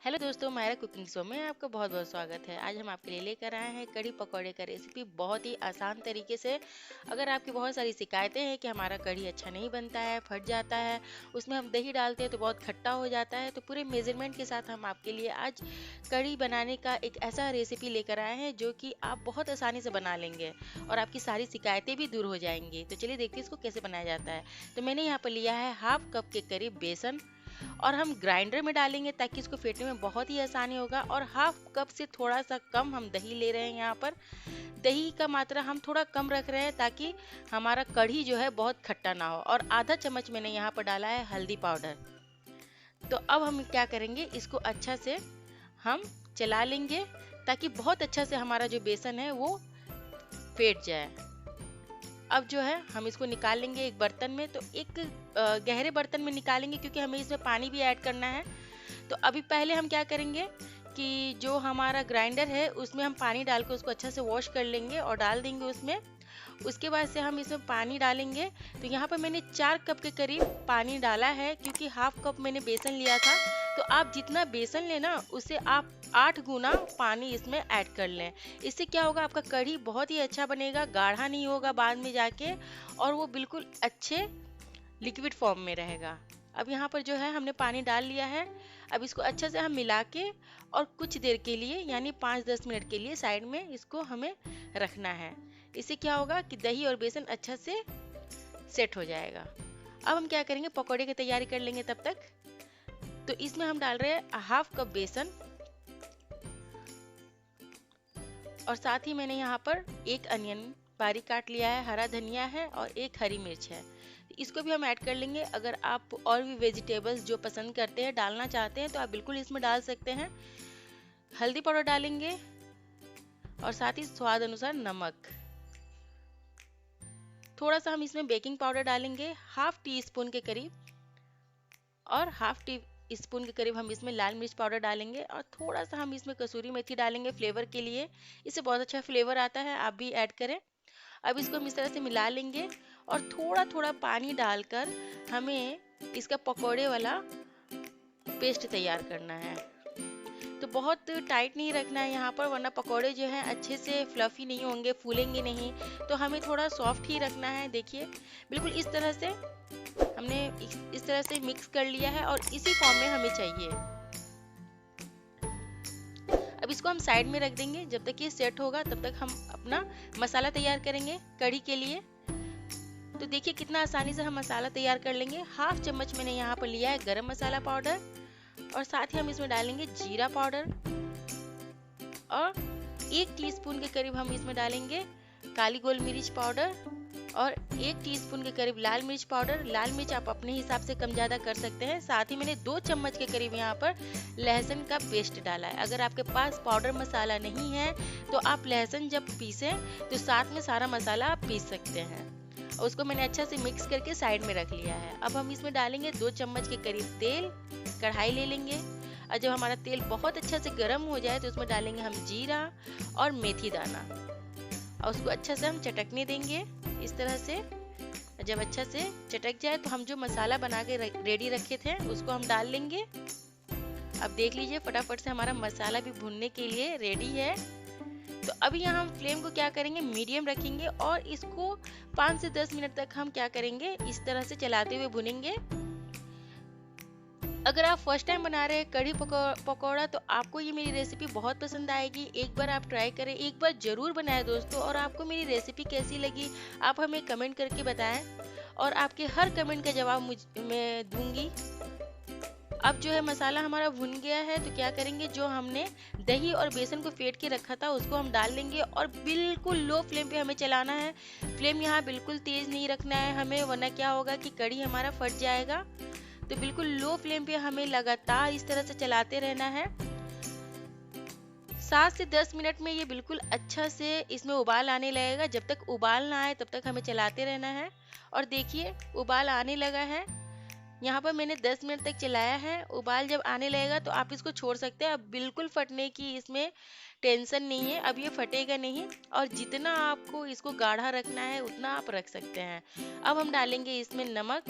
Hello दोस्तों, मेरा cooking show में आपका बहुत बहुत स्वागत है। आज हम आपके लिए लेकर आए हैं कढ़ी पकौड़े का रेसिपी बहुत ही आसान तरीके से। अगर आपकी बहुत सारी शिकायतें हैं कि हमारा कढ़ी अच्छा नहीं बनता है, फट जाता है, उसमें हम दही डालते हैं तो बहुत खट्टा हो जाता है, तो पूरे मेजरमेंट के साथ हम आपके लिए आज कढ़ी बनाने का एक ऐसा रेसिपी लेकर आए हैं जो कि आप बहुत आसानी से बना लेंगे और आपकी सारी शिकायतें भी दूर हो जाएंगी। तो चलिए देखते हैं इसको कैसे बनाया जाता है। तो मैंने यहाँ पर लिया है हाफ कप के करीब बेसन और हम ग्राइंडर में डालेंगे ताकि इसको फेंटने में बहुत ही आसानी होगा। और हाफ कप से थोड़ा सा कम हम दही ले रहे हैं। यहाँ पर दही का मात्रा हम थोड़ा कम रख रहे हैं ताकि हमारा कढ़ी जो है बहुत खट्टा ना हो। और आधा चम्मच मैंने यहाँ पर डाला है हल्दी पाउडर। तो अब हम क्या करेंगे, इसको अच्छा से हम चला लेंगे ताकि बहुत अच्छा से हमारा जो बेसन है वो फेंट जाए। अब जो है हम इसको निकाल लेंगे एक बर्तन में। तो एक गहरे बर्तन में निकालेंगे क्योंकि हमें इसमें पानी भी ऐड करना है। तो अभी पहले हम क्या करेंगे कि जो हमारा ग्राइंडर है उसमें हम पानी डाल के उसको अच्छा से वॉश कर लेंगे और डाल देंगे उसमें। उसके बाद से हम इसमें पानी डालेंगे। तो यहाँ पर मैंने 4 कप के करीब पानी डाला है क्योंकि हाफ कप मैंने बेसन लिया था। तो आप जितना बेसन लेना उससे आप 8 गुना पानी इसमें ऐड कर लें। इससे क्या होगा, आपका कढ़ी बहुत ही अच्छा बनेगा, गाढ़ा नहीं होगा बाद में जाके, और वो बिल्कुल अच्छे लिक्विड फॉर्म में रहेगा। अब यहाँ पर जो है हमने पानी डाल लिया है। अब इसको अच्छा से हम मिला के और कुछ देर के लिए यानी 5-10 मिनट के लिए साइड में इसको हमें रखना है। इससे क्या होगा कि दही और बेसन अच्छा से सेट हो जाएगा। अब हम क्या करेंगे, पकौड़े की तैयारी कर लेंगे तब तक। तो इसमें हम डाल रहे हैं हाफ कप बेसन और साथ ही मैंने यहाँ पर एक अनियन बारीक काट लिया है, हरा धनिया है और एक हरी मिर्च है। इसको भी हम ऐड कर लेंगे। अगर आप और भी वेजिटेबल्स जो पसंद करते हैं, डालना चाहते हैं, तो आप बिल्कुल इसमें डाल सकते हैं। हल्दी पाउडर डालेंगे और साथ ही स्वाद अनुसार नमक। थोड़ा सा हम इसमें बेकिंग पाउडर डालेंगे, हाफ टी स्पून के करीब, और हाफ टी स्पून के करीब हम इसमें लाल मिर्च पाउडर डालेंगे। और थोड़ा सा हम इसमें कसूरी मेथी डालेंगे फ्लेवर के लिए। इससे बहुत अच्छा फ्लेवर आता है, आप भी ऐड करें। अब इसको हम इस तरह से मिला लेंगे और थोड़ा थोड़ा पानी डालकर हमें इसका पकोड़े वाला पेस्ट तैयार करना है। तो बहुत टाइट नहीं रखना है यहाँ पर, वरना पकोड़े जो हैं अच्छे से फ्लफी नहीं होंगे, फूलेंगे नहीं। तो हमें थोड़ा सॉफ्ट ही रखना है। देखिए बिल्कुल इस तरह से हमने इस तरह से मिक्स कर लिया है और इसी फॉर्म में हमें चाहिए। अब इसको हम साइड में रख देंगे। जब तक ये सेट होगा तब तक हम अपना मसाला तैयार करेंगे कढ़ी के लिए। तो देखिए कितना आसानी से हम मसाला तैयार कर लेंगे। हाफ चम्मच मैंने यहाँ पर लिया है गरम मसाला पाउडर और साथ ही हम इसमें डालेंगे जीरा पाउडर और 1 टीस्पून के करीब हम इसमें डालेंगे काली गोल मिर्च पाउडर और 1 टीस्पून के करीब लाल मिर्च पाउडर। लाल मिर्च आप अपने हिसाब से कम ज़्यादा कर सकते हैं। साथ ही मैंने 2 चम्मच के करीब यहाँ पर लहसुन का पेस्ट डाला है। अगर आपके पास पाउडर मसाला नहीं है तो आप लहसुन जब पीसें तो साथ में सारा मसाला आप पीस सकते हैं। और उसको मैंने अच्छा से मिक्स करके साइड में रख लिया है। अब हम इसमें डालेंगे 2 चम्मच के करीब तेल। कढ़ाई ले लेंगे और जब हमारा तेल बहुत अच्छा से गर्म हो जाए तो उसमें डालेंगे हम जीरा और मेथी दाना और उसको अच्छा से हम चटकने देंगे इस तरह से। जब अच्छा से चटक जाए तो हम जो मसाला बना के रेडी रखे थे उसको हम डाल लेंगे। अब देख लीजिए फटाफट से हमारा मसाला भी भुनने के लिए रेडी है। तो अभी यहाँ हम फ्लेम को क्या करेंगे, मीडियम रखेंगे और इसको 5 से 10 मिनट तक हम क्या करेंगे, इस तरह से चलाते हुए भुनेंगे। अगर आप फर्स्ट टाइम बना रहे हैं कढ़ी पकौड़ा तो आपको ये मेरी रेसिपी बहुत पसंद आएगी। एक बार आप ट्राई करें, एक बार जरूर बनाएं दोस्तों। और आपको मेरी रेसिपी कैसी लगी आप हमें कमेंट करके बताएं और आपके हर कमेंट का जवाब मैं दूंगी। अब जो है मसाला हमारा भुन गया है तो क्या करेंगे, जो हमने दही और बेसन को फेंट के रखा था उसको हम डाल लेंगे और बिल्कुल लो फ्लेम पे हमें चलाना है। फ्लेम यहाँ बिल्कुल तेज नहीं रखना है हमें, वरना क्या होगा कि कढ़ी हमारा फट जाएगा। तो बिल्कुल लो फ्लेम पे हमें लगातार इस तरह से चलाते रहना है। 7 से 10 मिनट में ये बिल्कुल अच्छा से इसमें उबाल आने लगेगा। जब तक उबाल ना आए तब तक हमें चलाते रहना है। और देखिए उबाल आने लगा है। यहाँ पर मैंने 10 मिनट तक चलाया है। उबाल जब आने लगेगा तो आप इसको छोड़ सकते हैं। अब बिल्कुल फटने की इसमें टेंशन नहीं है, अब ये फटेगा नहीं। और जितना आपको इसको गाढ़ा रखना है उतना आप रख सकते हैं। अब हम डालेंगे इसमें नमक।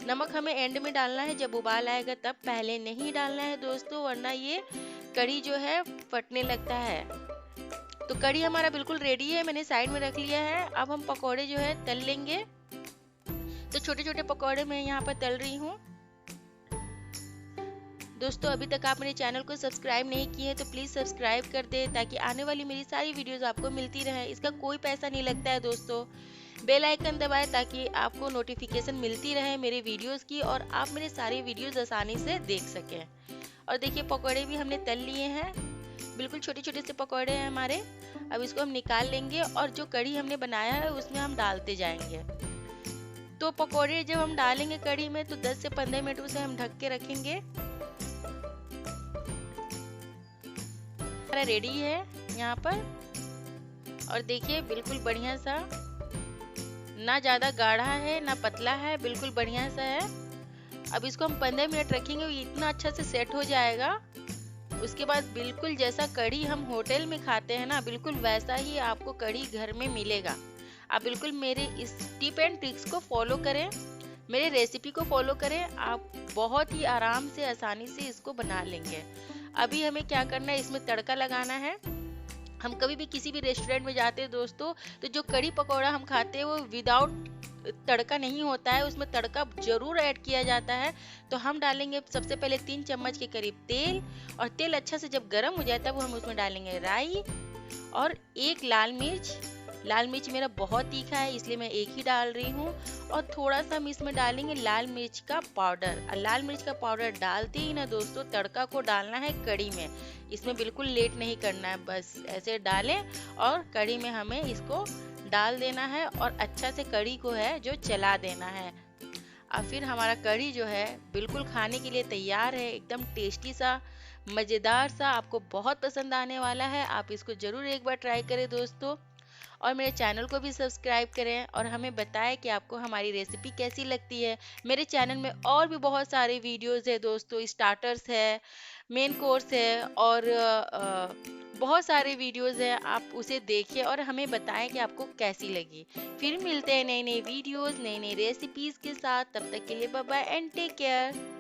नमक हमें एंड में डालना है, जब उबाल आएगा तब, पहले नहीं डालना है दोस्तों, वरना ये कढ़ी जो है फटने लगता है। तो कढ़ी हमारा बिल्कुल रेडी है, मैंने साइड में रख लिया है। अब हम पकौड़े जो है तल लेंगे। तो छोटे छोटे पकौड़े मैं यहाँ पर तल रही हूँ। दोस्तों अभी तक आप मेरे चैनल को सब्सक्राइब नहीं किए हैं तो प्लीज़ सब्सक्राइब कर दें, ताकि आने वाली मेरी सारी वीडियोस आपको मिलती रहे। इसका कोई पैसा नहीं लगता है दोस्तों। बेल आइकन दबाएं ताकि आपको नोटिफिकेशन मिलती रहे मेरे वीडियोस की, और आप मेरे सारे वीडियोस आसानी से देख सकें। और देखिए पकौड़े भी हमने तल लिए हैं, बिल्कुल छोटे छोटे से पकौड़े हैं हमारे। अब इसको हम निकाल लेंगे और जो कढ़ी हमने बनाया है उसमें हम डालते जाएंगे। तो पकौड़े जब हम डालेंगे कढ़ी में तो 10 से 15 मिनट उसे हम ढक के रखेंगे। हमारा रेडी है यहाँ पर। और देखिए बिल्कुल बढ़िया सा, ना ज़्यादा गाढ़ा है ना पतला है, बिल्कुल बढ़िया सा है। अब इसको हम 15 मिनट रखेंगे, इतना अच्छा से सेट हो जाएगा। उसके बाद बिल्कुल जैसा कढ़ी हम होटल में खाते हैं ना, बिल्कुल वैसा ही आपको कढ़ी घर में मिलेगा। आप बिल्कुल मेरे इस टिप एंड ट्रिक्स को फॉलो करें, मेरे रेसिपी को फॉलो करें, आप बहुत ही आराम से आसानी से इसको बना लेंगे। अभी हमें क्या करना है, इसमें तड़का लगाना है। हम कभी भी किसी भी रेस्टोरेंट में जाते हैं दोस्तों, तो जो कढ़ी पकौड़ा हम खाते हैं वो विदाउट तड़का नहीं होता है, उसमें तड़का जरूर ऐड किया जाता है। तो हम डालेंगे सबसे पहले 3 चम्मच के करीब तेल, और तेल अच्छा से जब गर्म हो जाए तब हम उसमें डालेंगे राई और 1 लाल मिर्च। लाल मिर्च मेरा बहुत तीखा है इसलिए मैं 1 ही डाल रही हूँ। और थोड़ा सा हम इसमें डालेंगे लाल मिर्च का पाउडर। लाल मिर्च का पाउडर डालते ही ना दोस्तों तड़का को डालना है कढ़ी में, इसमें बिल्कुल लेट नहीं करना है, बस ऐसे डालें और कढ़ी में हमें इसको डाल देना है और अच्छा से कढ़ी को है जो चला देना है। और फिर हमारा कढ़ी जो है बिल्कुल खाने के लिए तैयार है, एकदम टेस्टी सा, मज़ेदार सा, आपको बहुत पसंद आने वाला है। आप इसको ज़रूर एक बार ट्राई करें दोस्तों, और मेरे चैनल को भी सब्सक्राइब करें और हमें बताएं कि आपको हमारी रेसिपी कैसी लगती है। मेरे चैनल में और भी बहुत सारे वीडियोस है दोस्तों, स्टार्टर्स है, मेन कोर्स है, और बहुत सारे वीडियोस हैं, आप उसे देखिए और हमें बताएं कि आपको कैसी लगी। फिर मिलते हैं नई नई वीडियोस, नई नई रेसिपीज़ के साथ। तब तक के लिए bye bye and take care.